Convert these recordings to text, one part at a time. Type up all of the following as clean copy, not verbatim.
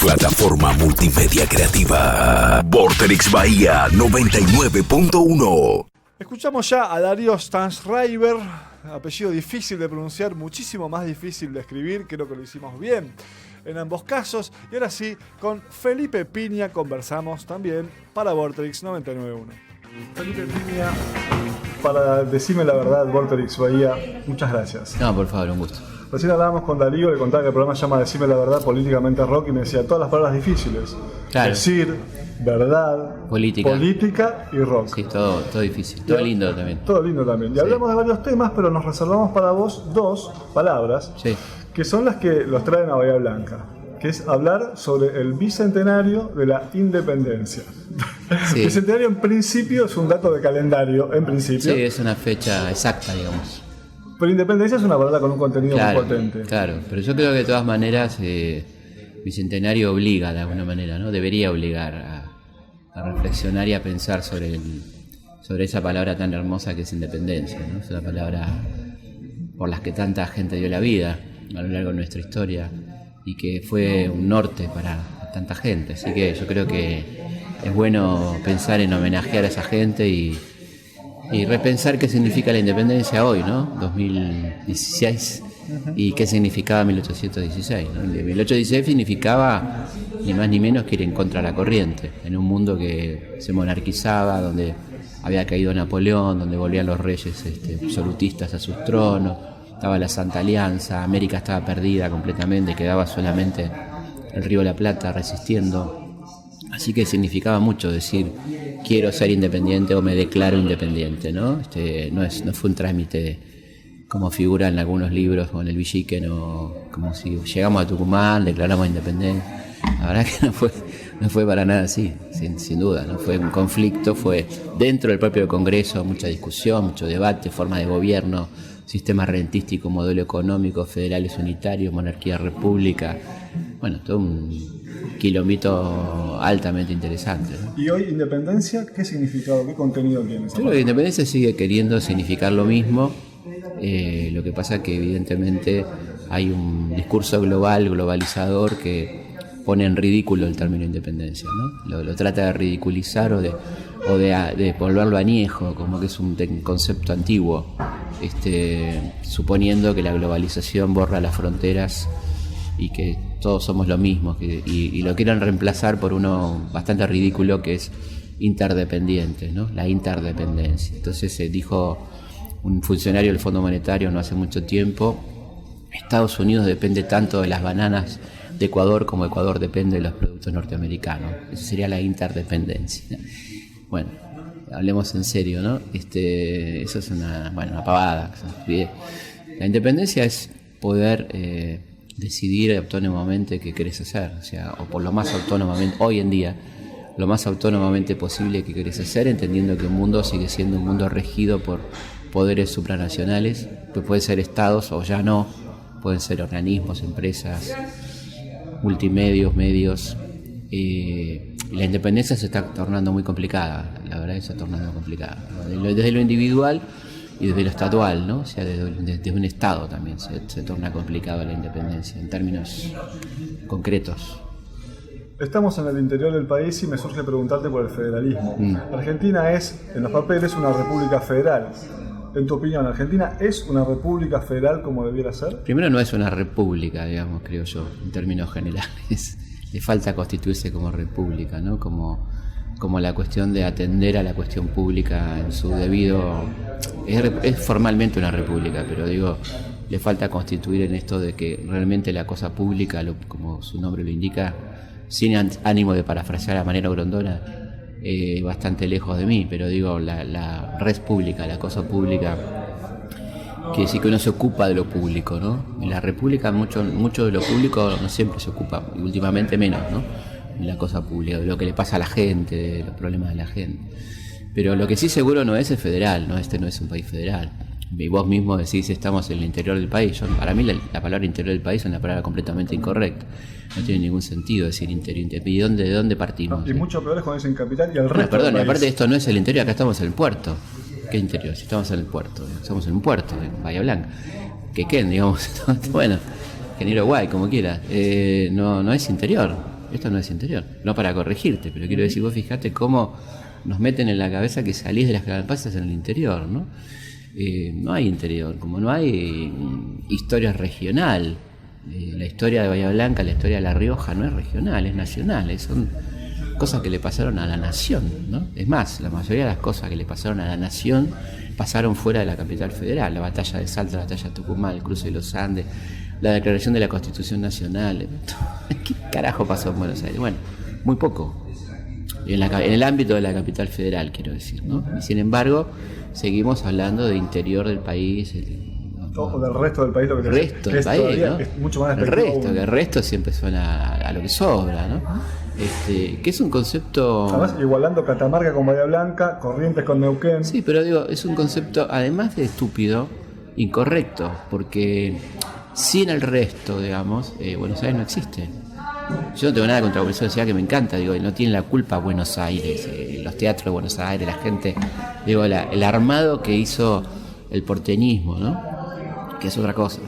plataforma multimedia creativa. Vorterix Bahía 99.1. Escuchamos ya a Darío Stanraiver, apellido difícil de pronunciar, muchísimo más difícil de escribir, creo que lo hicimos bien en ambos casos. Y ahora sí, con Felipe Piña conversamos también para Vorterix 99.1. Felipe Piña, para Decime la Verdad, Vorterix Bahía, muchas gracias. No, por favor, un gusto. Recién hablábamos con Darío, le contaba que el programa se llama Decime la Verdad, políticamente rock, y me decía todas las palabras difíciles. Claro. Decir, verdad, política y rock. Sí, todo difícil. Todo lindo también. Todo lindo también. Y Sí. hablamos de varios temas, pero nos reservamos para vos dos palabras, Sí. que son las que los traen a Bahía Blanca, que es hablar sobre el bicentenario de la independencia. Sí. Bicentenario en principio es un dato de calendario, en principio. Sí, es una fecha exacta, digamos. Pero independencia es una palabra con un contenido Claro, muy potente. claro. Pero yo creo que de todas maneras Bicentenario obliga de alguna manera, ¿no? Debería obligar a reflexionar y a pensar sobre esa palabra tan hermosa que es independencia, ¿no? Es una palabra por la que tanta gente dio la vida a lo largo de nuestra historia y que fue un norte para tanta gente. Así que yo creo que es bueno pensar en homenajear a esa gente y repensar qué significa la independencia hoy, ¿no? 2016, y qué significaba 1816, ¿no? 1816 significaba ni más ni menos que ir en contra de la corriente, en un mundo que se monarquizaba, donde había caído Napoleón, donde volvían los reyes absolutistas a sus tronos, estaba la Santa Alianza, América estaba perdida completamente, quedaba solamente el Río de la Plata resistiendo. Así que significaba mucho decir quiero ser independiente o me declaro independiente, ¿no? No fue un trámite como figura en algunos libros o en el Villiquen, o como si llegamos a Tucumán, declaramos independencia. La verdad que no fue para nada así, sin duda, ¿no? Fue un conflicto, fue dentro del propio Congreso, mucha discusión, mucho debate, forma de gobierno, sistema rentístico, modelo económico, federales unitarios, monarquía república. Bueno, todo un kilómetro altamente interesante, ¿no? ¿Y hoy independencia qué significado, qué contenido tiene? Yo creo que independencia sigue queriendo significar lo mismo. Lo que pasa es que evidentemente hay un discurso globalizador que pone en ridículo el término independencia, ¿no? Lo trata de ridiculizar o de volverlo añejo, como que es un concepto antiguo, suponiendo que la globalización borra las fronteras y que todos somos lo mismo, y lo quieren reemplazar por uno bastante ridículo que es interdependiente, ¿no? La interdependencia. Entonces dijo un funcionario del Fondo Monetario no hace mucho tiempo: Estados Unidos depende tanto de las bananas de Ecuador como Ecuador depende de los productos norteamericanos. Eso sería la interdependencia. Bueno, hablemos en serio, ¿no? Eso es una pavada. La independencia es poder decidir autónomamente qué querés hacer, o por lo más autónomamente, hoy en día, lo más autónomamente posible que querés hacer, entendiendo que el mundo sigue siendo un mundo regido por poderes supranacionales, que pueden ser estados o ya no, pueden ser organismos, empresas, multimedios, medios. La independencia se está tornando muy complicada, la verdad que se está tornando complicada, desde lo individual y desde lo estatual, ¿no? Desde un Estado también se torna complicado la independencia en términos concretos. Estamos en el interior del país y me surge preguntarte por el federalismo. Argentina es, en los papeles, una república federal. En tu opinión, ¿Argentina es una república federal como debiera ser? Primero, no es una república, digamos, creo yo, en términos generales. Le falta constituirse como república, ¿no? Como la cuestión de atender a la cuestión pública en su debido... Es formalmente una república, pero digo, le falta constituir en esto de que realmente la cosa pública, como su nombre lo indica, sin ánimo de parafrasear a Mariano Grondona, bastante lejos de mí, pero digo, la res pública, la cosa pública, quiere decir que uno se ocupa de lo público, ¿no? En la república mucho de lo público no siempre se ocupa, y últimamente menos, ¿no? En la cosa pública, de lo que le pasa a la gente, de los problemas de la gente. Pero lo que sí seguro no es federal, ¿no? Este no es un país federal. Y vos mismo decís estamos en el interior del país. Para mí la palabra interior del país es una palabra completamente incorrecta. No tiene ningún sentido decir interior. ¿Y de dónde partimos? Y mucho peor es cuando dicen capital y al resto perdón, del país. Y aparte esto no es el interior, acá estamos en el puerto. ¿Qué interior? Si estamos en el puerto. Estamos en un puerto, en Bahía Blanca. ¿Qué, digamos? Bueno, ingeniero guay, como quiera. No es interior. esto no es interior. No para corregirte, pero quiero decir, vos fijate cómo nos meten en la cabeza que salís de las calabazas en el interior, ¿no? No hay interior, como no hay historia regional. La historia de Bahía Blanca, la historia de La Rioja no es regional, es nacional, son cosas que le pasaron a la nación, ¿no? Es más, la mayoría de las cosas que le pasaron a la nación pasaron fuera de la capital federal. La batalla de Salta, la batalla de Tucumán, el cruce de los Andes, la declaración de la Constitución Nacional. ¿Qué carajo pasó en Buenos Aires? Bueno, muy poco. En el ámbito de la capital federal, quiero decir, ¿no? Y sin embargo, seguimos hablando de interior del país. O del resto del país, lo que el resto del país, ¿no? Es mucho más el resto siempre suena a lo que sobra, ¿no? Que es un concepto... Además, igualando Catamarca con Bahía Blanca, Corrientes con Neuquén. Sí, pero digo, es un concepto, además de estúpido, incorrecto, porque sin el resto, digamos, Buenos Aires no existe. Yo no tengo nada contra Buenos Aires, que me encanta, digo, no tiene la culpa Buenos Aires, los teatros de Buenos Aires, la gente, digo, el armado que hizo el porteñismo, ¿no? Que es otra cosa.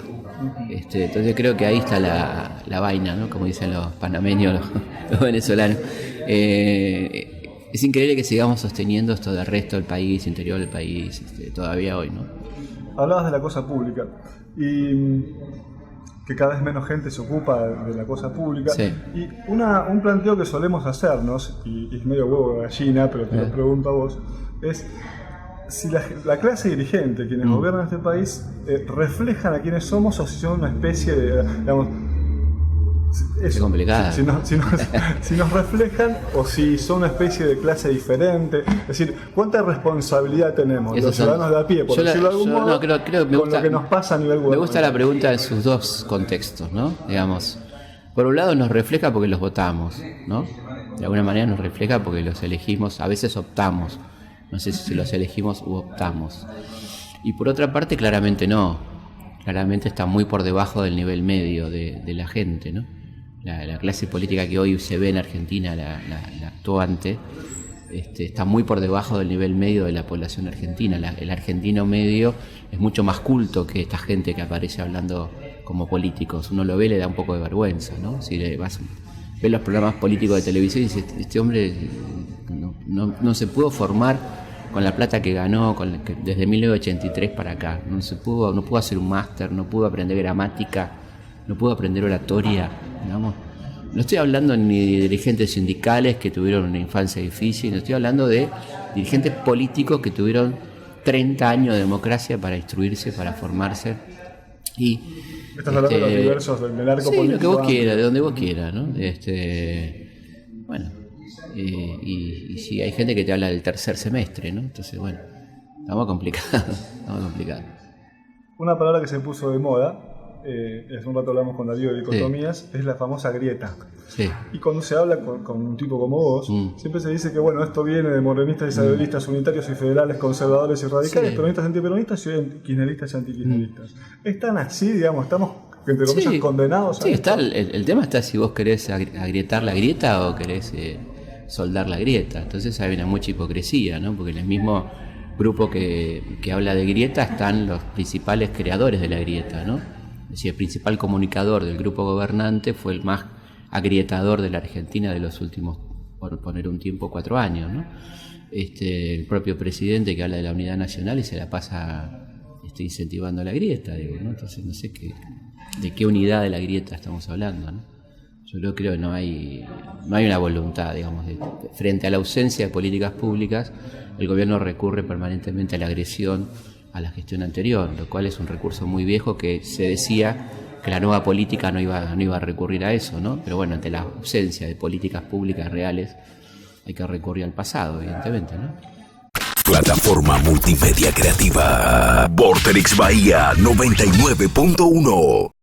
Entonces creo que ahí está la vaina, ¿no? Como dicen los panameños, los venezolanos. Es increíble que sigamos sosteniendo esto del resto del país, interior del país, todavía hoy, ¿no? Hablabas de la cosa pública y que cada vez menos gente se ocupa de la cosa pública. Sí. Y un planteo que solemos hacernos, y es medio huevo de gallina, pero te lo pregunto a vos, es si la clase dirigente, quienes gobiernan este país, reflejan a quienes somos o si son una especie de, digamos, es complicada. Si nos reflejan o si son una especie de clase diferente. Es decir, ¿cuánta responsabilidad tenemos los ciudadanos de a pie, por decirlo de algún modo, no, creo me con gusta, lo que nos pasa a nivel gubernamental? Me gusta la pregunta en sus dos contextos, ¿no? Digamos, por un lado nos refleja porque los votamos, ¿no? De alguna manera nos refleja porque los elegimos, a veces optamos. No sé si los elegimos u optamos. Y por otra parte, claramente no. Claramente está muy por debajo del nivel medio de la gente, ¿no? La clase política que hoy se ve en Argentina, la actuante, está muy por debajo del nivel medio de la población argentina. El argentino medio es mucho más culto que esta gente que aparece hablando como políticos. Uno lo ve y le da un poco de vergüenza, ¿no? Si ve los programas políticos de televisión y dice, este hombre no se pudo formar con la plata que ganó desde 1983 para acá. No pudo hacer un máster, no pudo aprender gramática, no pudo aprender oratoria, digamos. No estoy hablando ni de dirigentes sindicales que tuvieron una infancia difícil, no estoy hablando de dirigentes políticos que tuvieron 30 años de democracia para instruirse, para formarse. Y estás hablando de los diversos del arco político. Sí, lo que vos quieras, de donde vos quieras, ¿no? Bueno, y si hay gente que te habla del tercer semestre, ¿no? Entonces, bueno, estamos complicados. Una palabra que se puso de moda, hace un rato hablamos con Darío de dicotomías, es la famosa grieta. Sí. Y cuando se habla con un tipo como vos, siempre se dice que bueno, esto viene de morenistas y sabelistas, unitarios y federales, conservadores y radicales, peronistas y antiperonistas y kirchneristas y antikirchneristas. ¿Están así, digamos, estamos entre comillas condenados a esto? El tema está si vos querés agrietar la grieta o querés soldar la grieta. Entonces hay una mucha hipocresía, ¿no? Porque en el mismo grupo que habla de grieta están los principales creadores de la grieta, ¿no? Es decir, el principal comunicador del grupo gobernante fue el más agrietador de la Argentina de los últimos, por poner un tiempo, 4 años, ¿no? El propio presidente que habla de la unidad nacional y se la pasa incentivando la grieta, digo, ¿no? Entonces no sé de qué unidad de la grieta estamos hablando, ¿no? Yo creo que no hay una voluntad, digamos, frente a la ausencia de políticas públicas, el gobierno recurre permanentemente a la agresión a la gestión anterior, lo cual es un recurso muy viejo que se decía que la nueva política no iba a recurrir a eso, ¿no? Pero bueno, ante la ausencia de políticas públicas reales hay que recurrir al pasado, evidentemente, ¿no? Plataforma multimedia creativa. Vorterix Bahía 99.1.